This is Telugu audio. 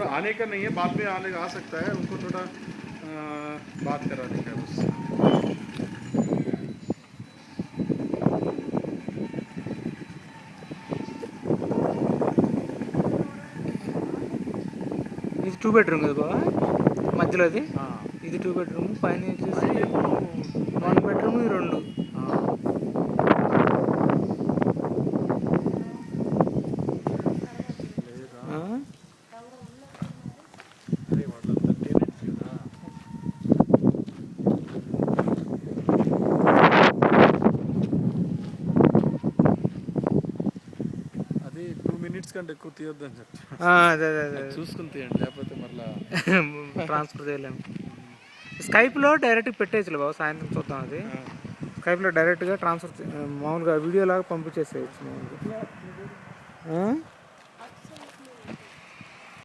मतलब आने का नहीं है, बाद में आने आ सकता है, उनको थोड़ा बात करा देगा बस। ఇది 2 బెడ్రూమ్ కదా బాబా మధ్యలో అది. ఇది 2 బెడ్రూమ్, పైన వచ్చేసి 1 బెడ్రూమ్, ఇది 2. అది 2 minutes కంటే ఎక్కువ తీయొద్దని చెప్పి అదే అదే అదే చూసుకుని తీయండి, లేకపోతే మళ్ళీ ట్రాన్స్ఫర్ చేయలేము. స్కైప్లో డైరెక్ట్గా పెట్టేయచ్చులే బాబు, సాయంత్రం చూద్దాం. అది స్కైప్లో డైరెక్ట్గా ట్రాన్స్ఫర్ మామూలుగా వీడియో లాగా పంపించేసేయచ్చు మామూలుగా.